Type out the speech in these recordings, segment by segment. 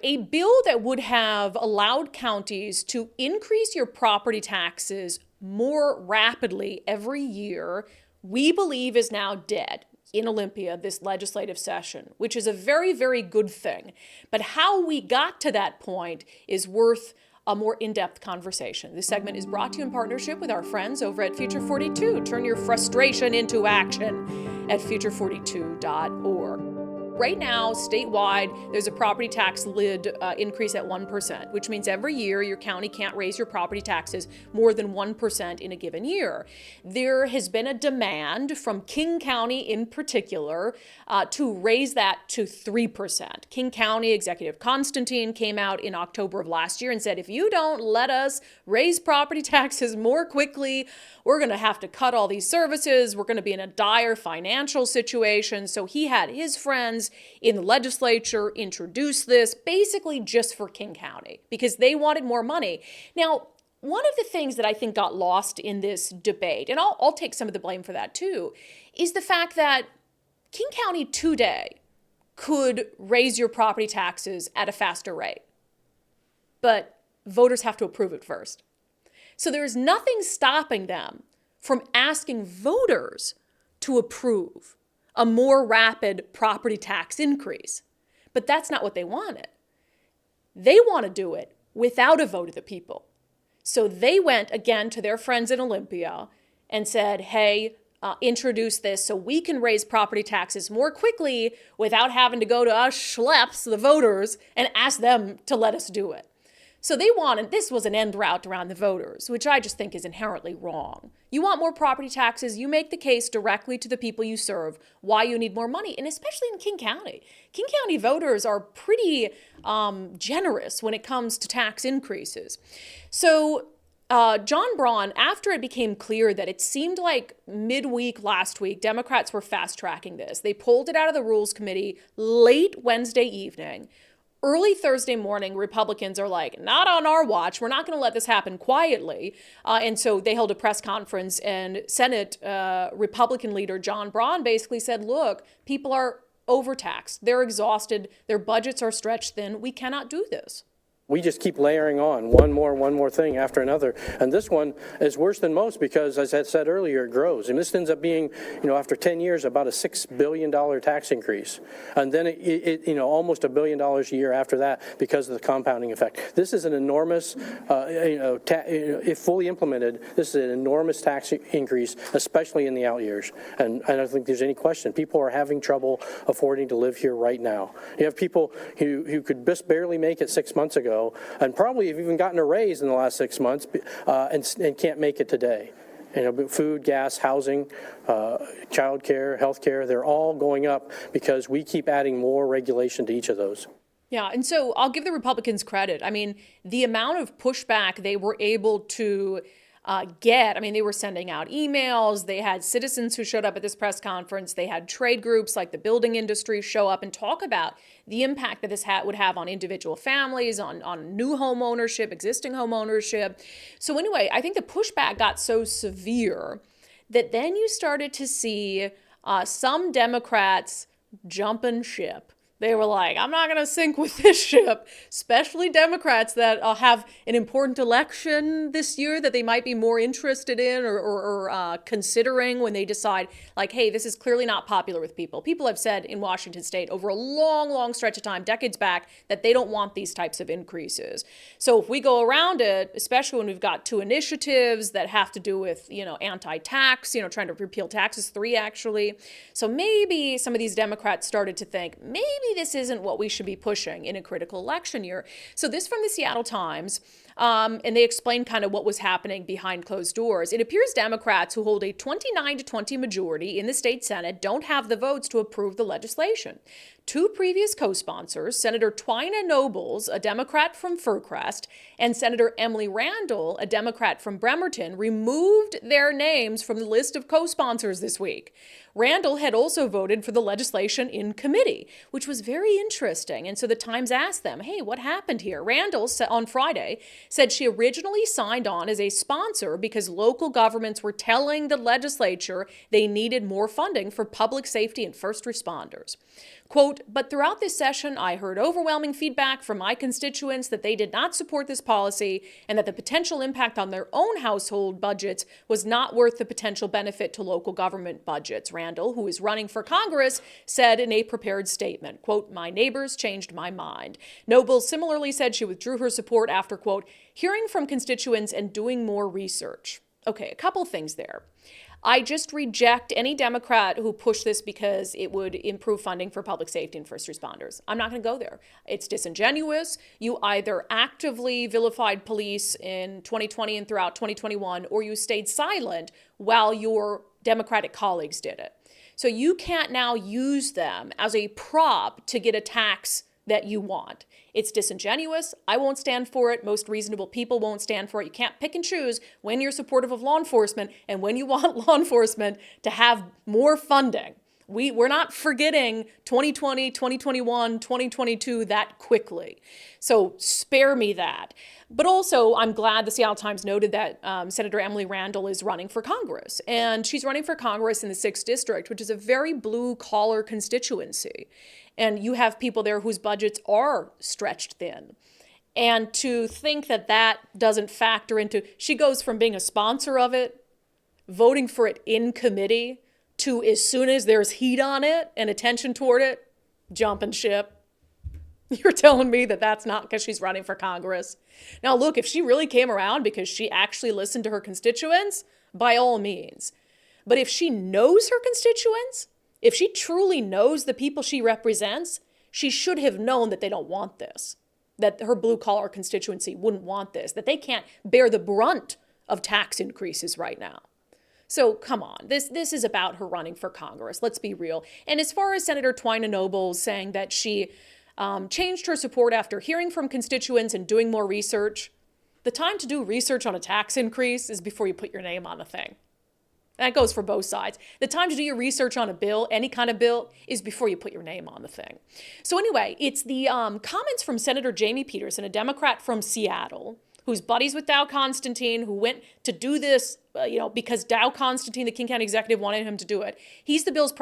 A bill that would have allowed counties to increase your property taxes more rapidly every year, we believe is now dead in Olympia this legislative session, which is a very, very good thing. But how we got to that point is worth a more in-depth conversation. This segment is brought to you in partnership with our friends over at Future 42. Turn your frustration into action at future42.org. Right now, statewide, there's a property tax lid increase at 1%, which means every year your county can't raise your property taxes more than 1% in a given year. There has been a demand from King County in particular to raise that to 3%. King County Executive Constantine came out in October of last year and said, if you don't let us raise property taxes more quickly, we're going to have to cut all these services. We're going to be in a dire financial situation. So he had his friends in the legislature introduce this basically just for King County because they wanted more money. Now, one of the things that I think got lost in this debate, and I'll take some of the blame for that too, is the fact that King County today could raise your property taxes at a faster rate, but voters have to approve it first. So there's nothing stopping them from asking voters to approve a more rapid property tax increase. But that's not what they wanted. They want to do it without a vote of the people. So they went again to their friends in Olympia and said, hey, introduce this so we can raise property taxes more quickly without having to go to us schleps, the voters, and ask them to let us do it. So they wanted, this was an end route around the voters, which I just think is inherently wrong. You want more property taxes, you make the case directly to the people you serve why you need more money, and especially in King County. King County voters are pretty generous when it comes to tax increases. So John Braun, after it became clear that it seemed like midweek last week, Democrats were fast-tracking this. They pulled it out of the Rules Committee late Wednesday evening. Early Thursday morning, Republicans are like, not on our watch. We're not going to let this happen quietly. And so they held a press conference, and Senate Republican leader John Braun basically said, look, people are overtaxed. They're exhausted. Their budgets are stretched thin. We cannot do this. We just keep layering on one more thing after another. And this one is worse than most because, as I said earlier, it grows. And this ends up being, after 10 years, about a $6 billion tax increase. And then it almost $1 billion a year after that because of the compounding effect. This is an enormous, if fully implemented, this is an enormous tax increase, especially in the out years. And I don't think there's any question. People are having trouble affording to live here right now. You have people who could just barely make it 6 months ago, and probably have even gotten a raise in the last 6 months and can't make it today. Food, gas, housing, child care, health care, they're all going up because we keep adding more regulation to each of those. Yeah, and so I'll give the Republicans credit. I mean, the amount of pushback they were able to they were sending out emails. They had citizens who showed up at this press conference. They had trade groups like the building industry show up and talk about the impact that this would have on individual families, on new home ownership, existing home ownership. So anyway, I think the pushback got so severe that then you started to see some Democrats jumping ship. They were like, I'm not going to sink with this ship, especially Democrats that have an important election this year that they might be more interested in or considering when they decide, like, hey, this is clearly not popular with people. People have said in Washington state over a long, long stretch of time, decades back, that they don't want these types of increases. So if we go around it, especially when we've got two initiatives that have to do with, anti-tax, trying to repeal taxes, 3 actually. So maybe some of these Democrats started to think, maybe this isn't what we should be pushing in a critical election year. So this from the Seattle Times, and they explained kind of what was happening behind closed doors. It appears Democrats who hold a 29-20 majority in the state Senate don't have the votes to approve the legislation. 2 previous co-sponsors, Senator Twina Nobles, a Democrat from Fircrest, and Senator Emily Randall, a Democrat from Bremerton, removed their names from the list of co-sponsors this week. Randall had also voted for the legislation in committee, which was very interesting. And so the Times asked them, hey, what happened here? Randall, on Friday, said she originally signed on as a sponsor because local governments were telling the legislature they needed more funding for public safety and first responders. Quote, but throughout this session, I heard overwhelming feedback from my constituents that they did not support this policy and that the potential impact on their own household budgets was not worth the potential benefit to local government budgets. Randall, who is running for Congress, said in a prepared statement, quote, my neighbors changed my mind. Noble similarly said she withdrew her support after, quote, hearing from constituents and doing more research. Okay, a couple things there. I just reject any Democrat who pushed this because it would improve funding for public safety and first responders. I'm not going to go there. It's disingenuous. You either actively vilified police in 2020 and throughout 2021, or you stayed silent while your Democratic colleagues did it. So you can't now use them as a prop to get a tax that you want. It's disingenuous. I won't stand for it. Most reasonable people won't stand for it. You can't pick and choose when you're supportive of law enforcement and when you want law enforcement to have more funding. We're not forgetting 2020, 2021, 2022 that quickly. So spare me that. But also, I'm glad the Seattle Times noted that Senator Emily Randall is running for Congress. And she's running for Congress in the 6th District, which is a very blue-collar constituency. And you have people there whose budgets are stretched thin. And to think that that doesn't factor into, she goes from being a sponsor of it, voting for it in committee, to as soon as there's heat on it and attention toward it, jumping ship. You're telling me that that's not because she's running for Congress? Now, look, if she really came around because she actually listened to her constituents, by all means. But if she knows her constituents, if she truly knows the people she represents, she should have known that they don't want this, that her blue-collar constituency wouldn't want this, that they can't bear the brunt of tax increases right now. So come on, this is about her running for Congress. Let's be real. And as far as Senator Twina Noble saying that she changed her support after hearing from constituents and doing more research, the time to do research on a tax increase is before you put your name on the thing. That goes for both sides. The time to do your research on a bill, any kind of bill, is before you put your name on the thing. So anyway, it's the comments from Senator Jamie Peterson, a Democrat from Seattle, who's buddies with Dow Constantine, who went to do this, because Dow Constantine, the King County executive, wanted him to do it. He's the bill's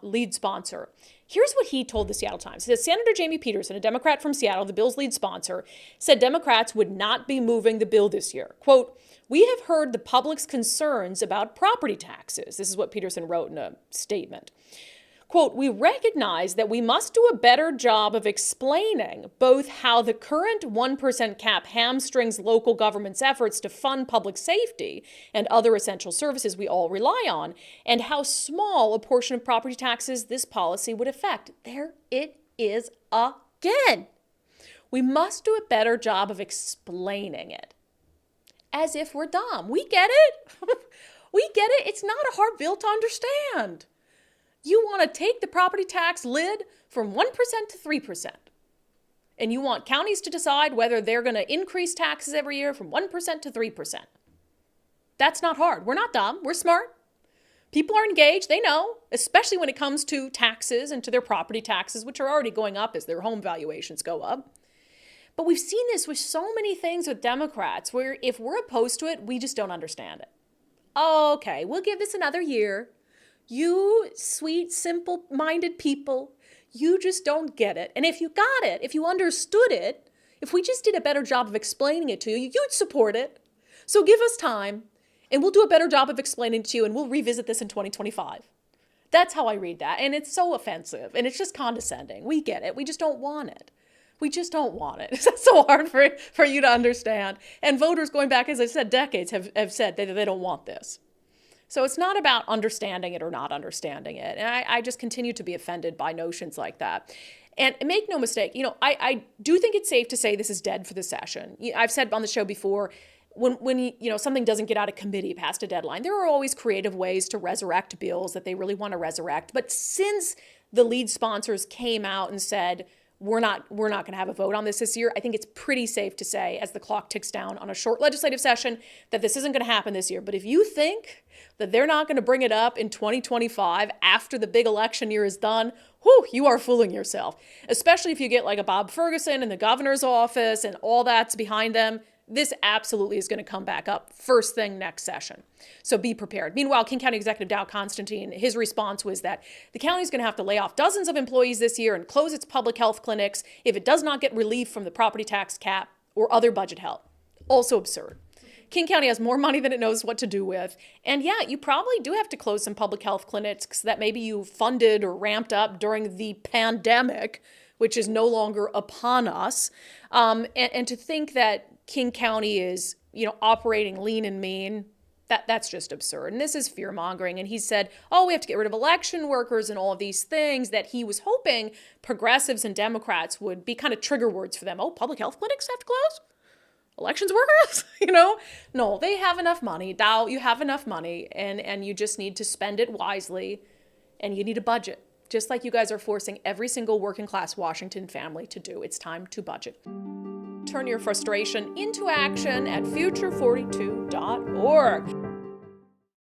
lead sponsor. Here's what he told the Seattle Times. He said, Senator Jamie Peterson, a Democrat from Seattle, the bill's lead sponsor, said Democrats would not be moving the bill this year. Quote, we have heard the public's concerns about property taxes. This is what Peterson wrote in a statement. Quote, we recognize that we must do a better job of explaining both how the current 1% cap hamstrings local government's efforts to fund public safety and other essential services we all rely on, and how small a portion of property taxes this policy would affect. There it is again. We must do a better job of explaining it. As if we're dumb. We get it. We get it. It's not a hard bill to understand. You want to take the property tax lid from 1% to 3%. And you want counties to decide whether they're going to increase taxes every year from 1% to 3%. That's not hard. We're not dumb. We're smart. People are engaged. They know, especially when it comes to taxes and to their property taxes, which are already going up as their home valuations go up. But we've seen this with so many things with Democrats where if we're opposed to it, we just don't understand it. Okay, we'll give this another year. You sweet, simple-minded people, you just don't get it. And if you got it, if you understood it, if we just did a better job of explaining it to you, you'd support it. So give us time, and we'll do a better job of explaining it to you, and we'll revisit this in 2025. That's how I read that. And it's so offensive, and it's just condescending. We get it. We just don't want it. We just don't want it. It's so hard for you to understand. And voters going back, as I said, decades have said that they don't want this. So it's not about understanding it or not understanding it. And I just continue to be offended by notions like that. And make no mistake, I do think it's safe to say this is dead for the session. I've said on the show before, when something doesn't get out of committee past a deadline, there are always creative ways to resurrect bills that they really want to resurrect. But since the lead sponsors came out and said, we're not going to have a vote on this year, I think it's pretty safe to say, as the clock ticks down on a short legislative session, that this isn't going to happen this year. But if you think that they're not going to bring it up in 2025 after the big election year is done, you are fooling yourself. Especially if you get like a Bob Ferguson in the governor's office and all that's behind them. this absolutely is going to come back up first thing next session. So be prepared. Meanwhile, King County Executive Dow Constantine, his response was that the county is going to have to lay off dozens of employees this year and close its public health clinics if it does not get relief from the property tax cap or other budget help. Also absurd. King County has more money than it knows what to do with. And yeah, you probably do have to close some public health clinics that maybe you funded or ramped up during the pandemic, which is no longer upon us. And to think that King County is, operating lean and mean, that's just absurd. And this is fear mongering. And he said, we have to get rid of election workers and all of these things that he was hoping progressives and Democrats would be kind of trigger words for them. Oh, public health clinics have to close? Elections workers? No, they have enough money. Dow, you have enough money, and you just need to spend it wisely, and you need a budget, just like you guys are forcing every single working class Washington family to do. It's time to budget. Turn your frustration into action at future42.org.